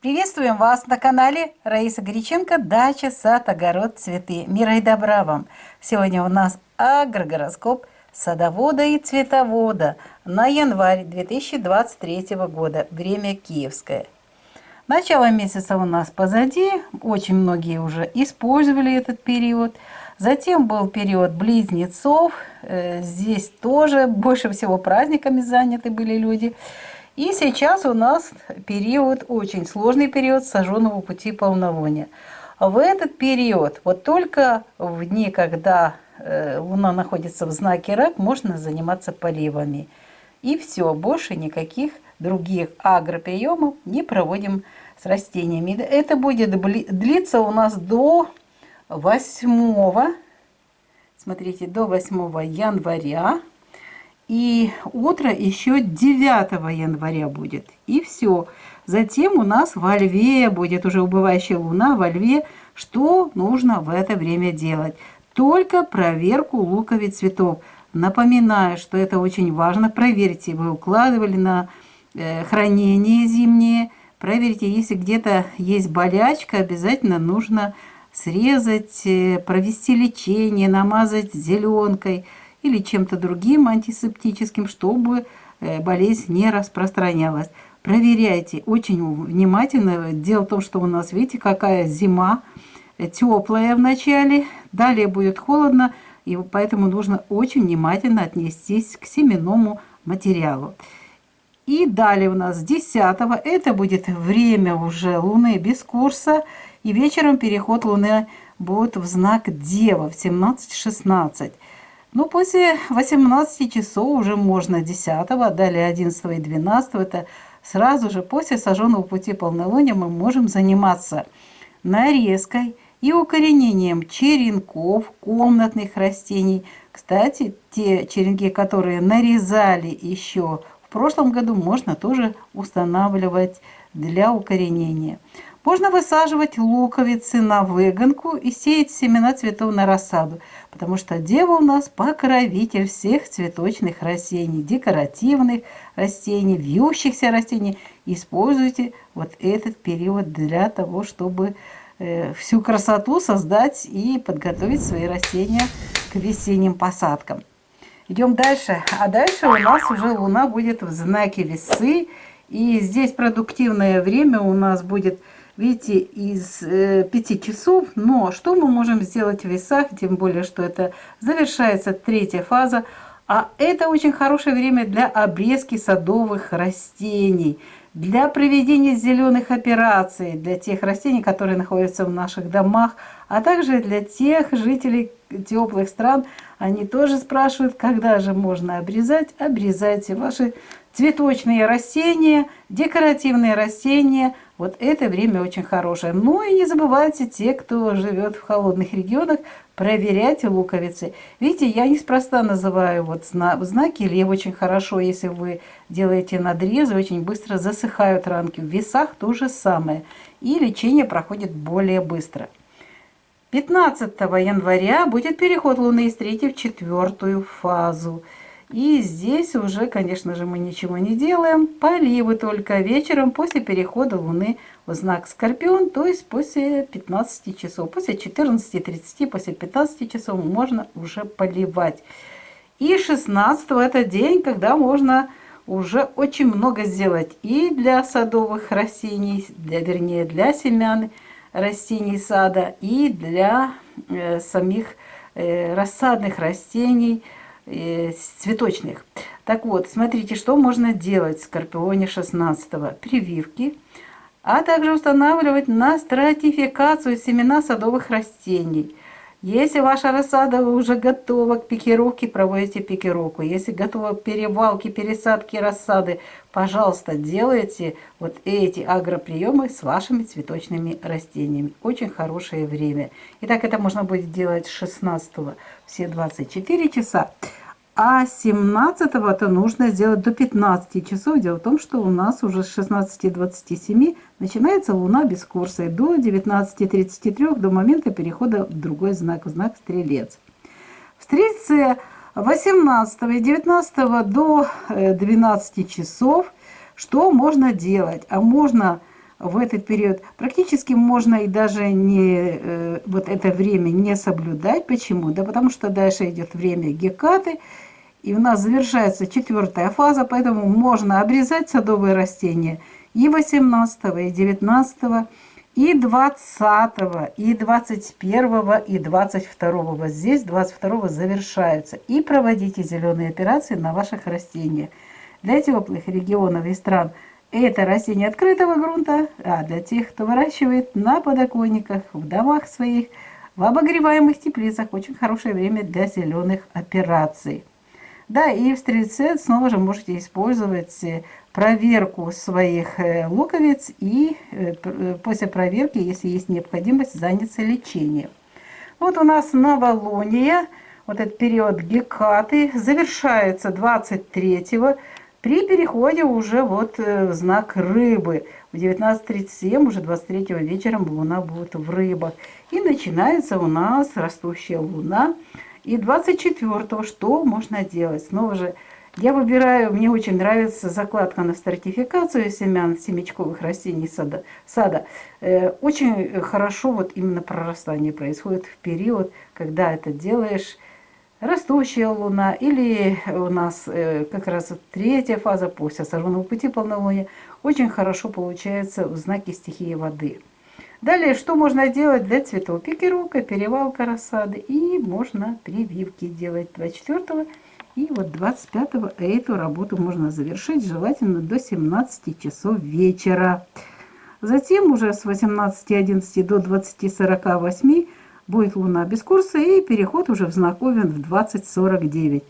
Приветствуем вас на канале Раиса Горяченко «Дача, сад, огород, цветы». Мира и добра вам! Сегодня у нас агрогороскоп садовода и цветовода на январь 2023 года. Время киевское. Начало месяца у нас позади. Очень многие уже использовали этот период. Затем был период близнецов. Здесь тоже больше всего праздниками заняты были люди. И сейчас у нас период, очень сложный период сожженного пути полнолуния. В этот период, вот только в дни, когда Луна находится в знаке Рак, можно заниматься поливами. И все, больше никаких других агроприемов не проводим с растениями. Это будет длиться у нас до 8, смотрите, до 8 января. И утро еще 9 января будет. И все. Затем у нас во Льве будет уже убывающая луна во Льве. Что нужно в это время делать? Только проверку луковиц цветов. Напоминаю, что это очень важно. Проверьте, вы укладывали на хранение зимнее. Проверьте, если где-то есть болячка, обязательно нужно срезать, провести лечение, намазать зеленкой или чем-то другим антисептическим, чтобы болезнь не распространялась. Проверяйте очень внимательно. Дело в том, что у нас, видите, какая зима, теплая в начале, далее будет холодно, и поэтому нужно очень внимательно отнестись к семенному материалу. И далее у нас 10-го, это будет время уже Луны без курса, и вечером переход Луны будет в знак Дева в 17:16. Ну, после 18 часов уже можно 10-го, далее 11 и 12, это сразу же после сожженного пути полнолуния мы можем заниматься нарезкой и укоренением черенков комнатных растений. Кстати, те черенки, которые нарезали еще в прошлом году, можно тоже устанавливать для укоренения. Можно высаживать луковицы на выгонку и сеять семена цветов на рассаду, потому что Дева у нас покровитель всех цветочных растений, декоративных растений, вьющихся растений. Используйте вот этот период для того, чтобы всю красоту создать и подготовить свои растения к весенним посадкам. Идем дальше. А дальше у нас уже Луна будет в знаке Весы. И здесь продуктивное время у нас будет, видите, из 5 часов. Но что мы можем сделать в Весах, тем более, что это завершается 3-я фаза. А это очень хорошее время для обрезки садовых растений, для проведения зеленых операций, для тех растений, которые находятся в наших домах, а также для тех жителей теплых стран. Они тоже спрашивают, когда же можно обрезать. Обрезайте ваши цветочные растения, декоративные растения. Вот это время очень хорошее. Ну и не забывайте, те, кто живет в холодных регионах, проверяйте луковицы. Видите, я неспроста называю вот знаки Лев очень хорошо. Если вы делаете надрезы, очень быстро засыхают ранки. В Весах то же самое. И лечение проходит более быстро. 15 января будет переход Луны из 3-й в 4-ю фазу. И здесь уже, конечно же, мы ничего не делаем. Поливы только вечером после перехода Луны в знак Скорпион, то есть после 15 часов. После 14:30, после 15 часов можно уже поливать. И 16-го это день, когда можно уже очень много сделать и для садовых растений, вернее, для семян растений сада, и для самих рассадных растений, цветочных. Так вот, смотрите, что можно делать в Скорпионе 16-го. Прививки, а также устанавливать на стратификацию семена садовых растений. Если ваша рассада уже готова к пикировке, проводите пикировку. Если готова к перевалке, пересадке рассады, пожалуйста, делайте вот эти агроприемы с вашими цветочными растениями. Очень хорошее время. Итак, это можно будет делать с 16-го все 24 часа. А 17-го-то нужно сделать до 15 часов. Дело в том, что у нас уже с 16:27 начинается Луна без курса. И до 19:33, до момента перехода в другой знак, в знак Стрелец. В Стрельце 18 и 19 до 12 часов что можно делать? А можно в этот период практически можно и даже не вот это время не соблюдать. Почему? Да потому что дальше идет время Гекаты, и у нас завершается 4-я фаза, поэтому можно обрезать садовые растения и 18, и 19, и 20, и 21, и 22. Вот здесь 22 завершаются. И проводите зеленые операции на ваших растениях. Для теплых регионов и стран это растения открытого грунта, а для тех, кто выращивает на подоконниках, в домах своих, в обогреваемых теплицах, очень хорошее время для зеленых операций. Да, и в Стрельце снова же можете использовать проверку своих луковиц и после проверки, если есть необходимость, заняться лечением. Вот у нас новолуние, вот этот период Гекаты, завершается 23-го при переходе уже вот в знак Рыбы. В 19:37, уже 23-го вечером Луна будет в Рыбах. И начинается у нас растущая Луна. И 24-го что можно делать? Снова же я выбираю, мне очень нравится закладка на стратификацию семян семечковых растений сада. Очень хорошо вот именно прорастание происходит в период, когда это делаешь. Растущая Луна или у нас как раз 3-я фаза после сожженного пути полнолуния очень хорошо получается в знаке стихии воды. Далее, что можно делать для цветов? Пикировка, перевалка рассады, и можно прививки делать 24-го и вот 25-го. Эту работу можно завершить желательно до 17 часов вечера. Затем уже с 18:11 до 20:48 будет Луна без курса, и переход уже в знак Овен в 20:49.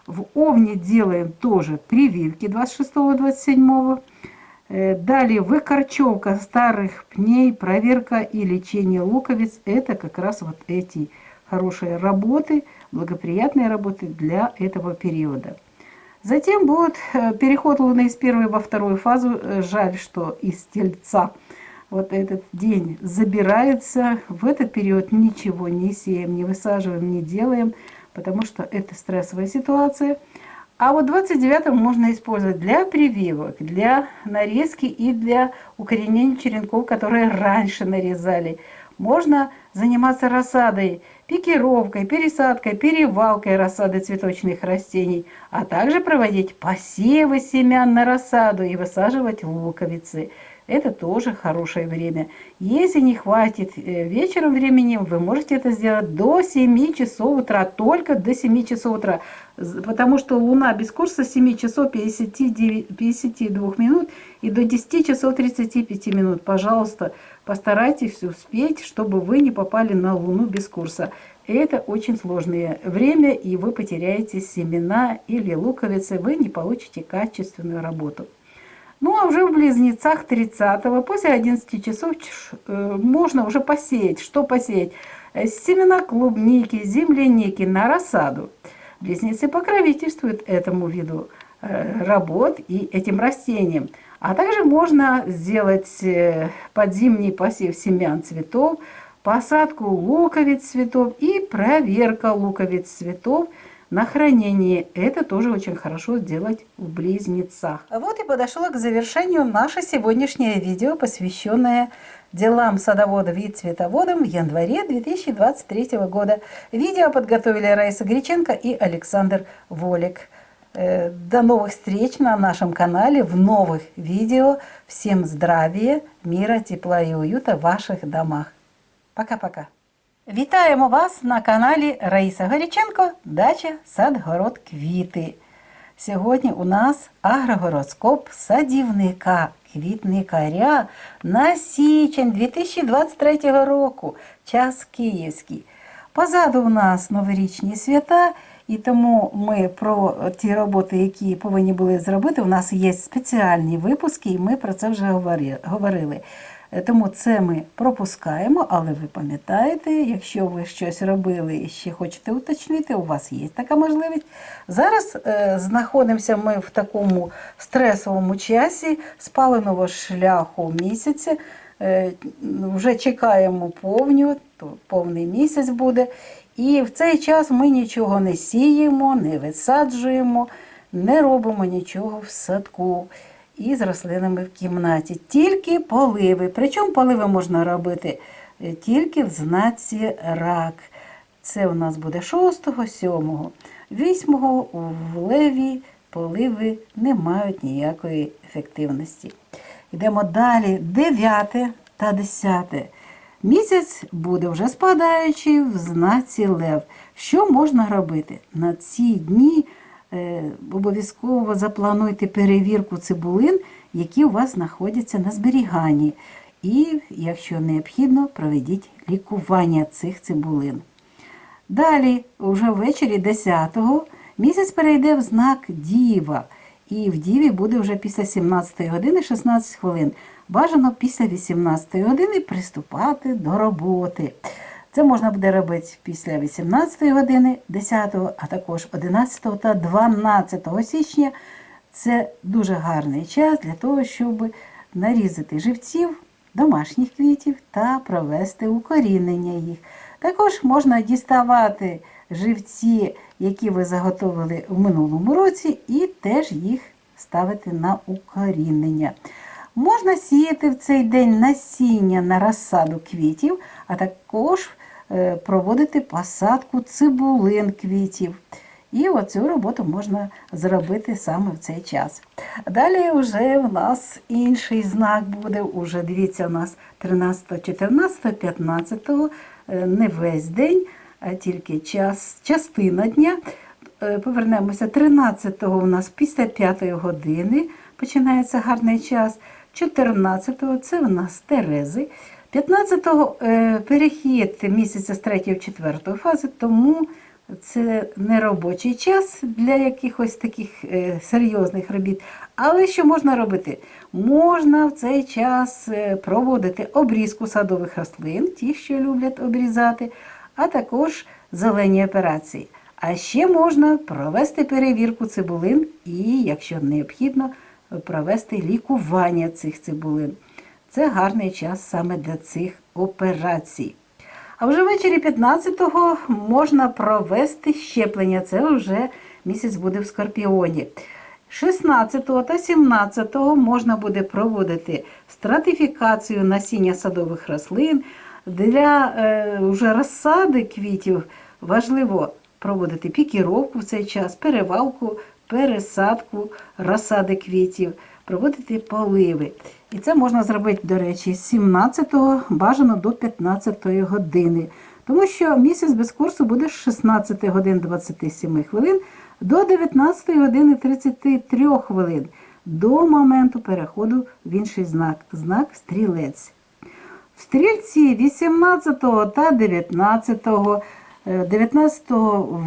В Овне делаем тоже прививки 26-27. Далее выкорчевка старых пней, проверка и лечение луковиц. Это как раз вот эти хорошие работы, благоприятные работы для этого периода. Затем будет переход Луны из 1-й во 2-ю фазу. Жаль, что из Тельца вот этот день забирается. В этот период ничего не сеем, не высаживаем, не делаем, потому что это стрессовая ситуация. А вот 29-м можно использовать для прививок, для нарезки и для укоренения черенков, которые раньше нарезали. Можно заниматься рассадой, пикировкой, пересадкой, перевалкой рассады цветочных растений, а также проводить посевы семян на рассаду и высаживать луковицы. Это тоже хорошее время. Если не хватит вечером времени, вы можете это сделать до 7 часов утра, только до 7 часов утра. Потому что Луна без курса с 7 часов 52 минут и до 10 часов 35 минут. Пожалуйста, постарайтесь успеть, чтобы вы не попали на Луну без курса. Это очень сложное время, и вы потеряете семена или луковицы, вы не получите качественную работу. Ну, а уже в Близнецах 30-го, после 11 часов можно уже посеять. Что посеять? Семена клубники, земляники на рассаду. Близнецы покровительствуют этому виду работ и этим растениям. А также можно сделать подзимний посев семян цветов, посадку луковиц цветов и проверка луковиц цветов на хранение. Это тоже очень хорошо делать в Близнецах. Вот и подошло к завершению наше сегодняшнее видео, посвященное делам садоводов и цветоводов в январе 2023 года. Видео подготовили Раиса Греченко и Александр Волик. До новых встреч на нашем канале в новых видео. Всем здравия, мира, тепла и уюта в ваших домах. Пока-пока. Вітаємо вас на каналі Раїса Горіченко «Дача, сад, город, квіти». Сьогодні у нас агрогороскоп садівника, квітникаря на січень 2023 року, час київський. Позаду у нас новорічні свята, і тому ми про ті роботи, які повинні були зробити, у нас є спеціальні випуски, і ми про це вже говорили. Тому це ми пропускаємо, але ви пам'ятаєте, якщо ви щось робили і ще хочете уточнити, у вас є така можливість. Зараз знаходимося ми в такому стресовому часі спаленого шляху місяця. Вже чекаємо повню, то повний місяць буде. І в цей час ми нічого не сіємо, не висаджуємо, не робимо нічого в садку. і з рослинами в кімнаті. Тільки поливи. Причому поливи можна робити тільки в знаці рак. Це у нас буде 6, 7, 8 в леві поливи не мають ніякої ефективності. Йдемо далі. 9 та 10. Місяць буде вже спадаючий в знаці лев. Що можна робити? На ці дні обов'язково заплануйте перевірку цибулин, які у вас знаходяться на зберіганні. І, якщо необхідно, проведіть лікування цих цибулин. Далі, вже ввечері 10-го, місяць перейде в знак Діва. І в Діві буде вже після 17 години 16 хвилин. Бажано після 18 години приступати до роботи. Це можна буде робити після 18 години 10-го, а також 11 та 12 січня. Це дуже гарний час для того, щоб нарізати живців, домашніх квітів та провести укорінення їх. Також можна діставати живці, які ви заготовили в минулому році, і теж їх ставити на укорінення. Можна сіяти в цей день насіння на розсаду квітів, а також проводити посадку цибулин квітів. І оцю роботу можна зробити саме в цей час. Далі вже в нас інший знак буде. Уже дивіться, у нас 13, 14, 15, не весь день, а тільки частина дня. Повернемося 13-го у нас після 5 години починається гарний час. 14-го це у нас Терези. 15-го перехід місяця з 3 в 4 фази, тому це не робочий час для якихось таких серйозних робіт. Але що можна робити? Можна в цей час проводити обрізку садових рослин, ті, що люблять обрізати, а також зелені операції. А ще можна провести перевірку цибулин і, якщо необхідно, провести лікування цих цибулин. Це гарний час саме для цих операцій. А вже ввечері 15-го можна провести щеплення. Це вже місяць буде в Скорпіоні. 16-го та 17-го можна буде проводити стратифікацію насіння садових рослин. Для вже розсади квітів важливо проводити пікіровку в цей час, перевалку, пересадку розсади квітів, проводити поливи. І це можна зробити, до речі, з 17-го, бажано до 15-ї години. Тому що місяць без курсу буде з 16 годин 27 хвилин до 19 години 33 хвилин, до моменту переходу в інший знак, знак Стрілець. В Стрільці 18 та 19-го, 19-го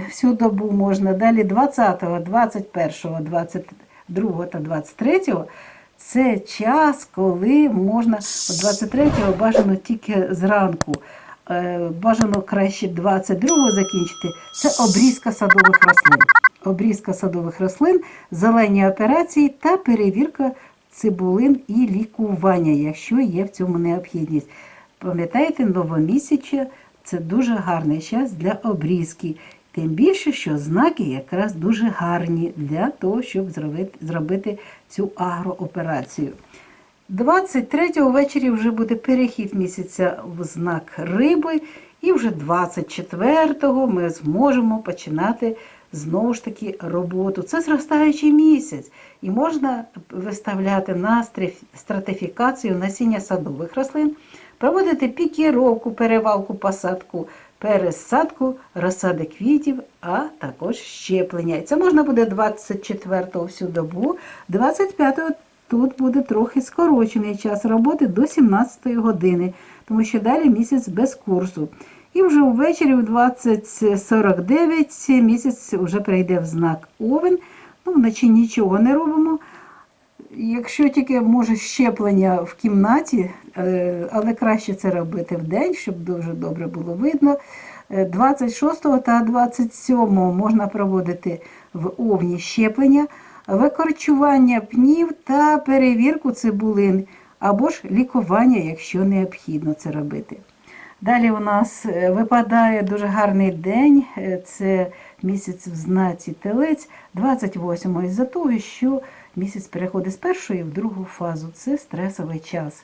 всю добу можна, далі 20-го, 21-го, 22-го та 23-го. Це час, коли можна, 23-го бажано тільки зранку, бажано краще 22-го закінчити. Це обрізка садових рослин. Обрізка садових рослин, зелені операції та перевірка цибулин і лікування, якщо є в цьому необхідність. Пам'ятаєте, новомісяча – це дуже гарний час для обрізки. Тим більше, що знаки якраз дуже гарні для того, щоб зробити цю агрооперацію. 23-го ввечері вже буде перехід місяця в знак Риби, і вже 24-го ми зможемо починати знову ж таки роботу. Це зростаючий місяць, і можна виставляти на стратифікацію насіння садових рослин, проводити пікіровку, перевалку, посадку, пересадку розсади квітів, а також щеплення. І це можна буде 24-го всю добу, 25-го тут буде трохи скорочений час роботи до 17-ї години, тому що далі місяць без курсу. І вже ввечері в 20:49 місяць вже перейде в знак Овен. Вночі нічого не робимо. Якщо тільки може щеплення в кімнаті, але краще це робити вдень, щоб дуже добре було видно. 26 та 27 можна проводити в Овні щеплення, викорчування пнів та перевірку цибулин, або ж лікування, якщо необхідно це робити. Далі у нас випадає дуже гарний день, це місяць в знаці Телець, 28-го, із-за того, що місяць переходить з першої в другу фазу. Це стресовий час.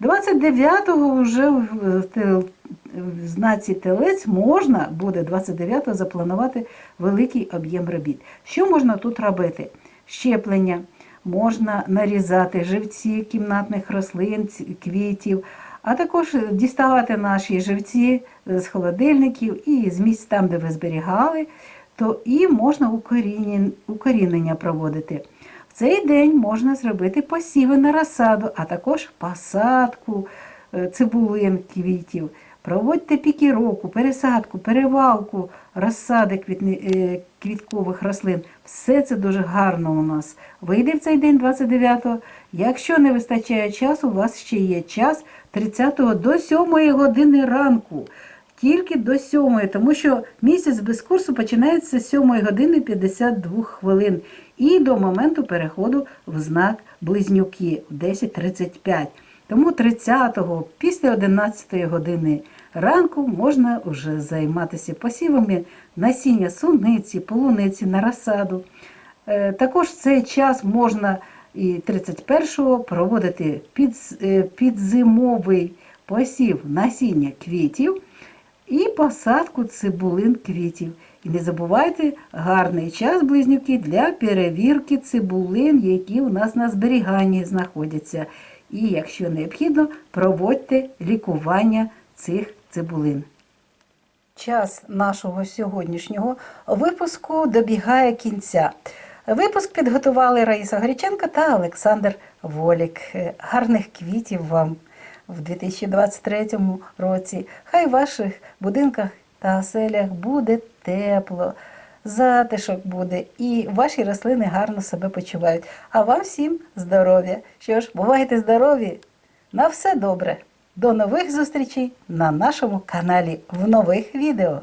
29-го вже в знаці Телець можна буде 29-го запланувати великий об'єм робіт. Що можна тут робити? Щеплення, можна нарізати живці кімнатних рослин, квітів, а також діставати наші живці з холодильників і з місць там, де ви зберігали, то і можна укорінення проводити. В цей день можна зробити посіви на розсаду, а також посадку цибулин, квітів. Проводьте пікіровку, пересадку, перевалку розсади квіткових рослин. Все це дуже гарно у нас. Вийде в цей день 29-го. Якщо не вистачає часу, у вас ще є час 30-го до 7-ї години ранку. Тільки до 7-ї, тому що місяць без курсу починається з 7-ї години 52 хвилин і до моменту переходу в знак Близнюки в 10:35. Тому 30-го після 11-ї години ранку можна вже займатися посівами насіння суниці, полуниці на розсаду. Також в цей час можна і 31-го проводити підзимовий посів насіння квітів і посадку цибулин квітів. І не забувайте, гарний час, близнюки, для перевірки цибулин, які у нас на зберіганні знаходяться. І, якщо необхідно, проводьте лікування цих цибулин. Час нашого сьогоднішнього випуску добігає кінця. Випуск підготували Раїса Греченко та Олександр Волік. Гарних квітів вам в 2023 році. Хай в ваших будинках та оселях буде тепло, затишок буде і ваші рослини гарно себе почувають. А вам всім здоров'я. Що ж, бувайте здорові! На все добре! До нових зустрічей на нашому каналі в нових відео!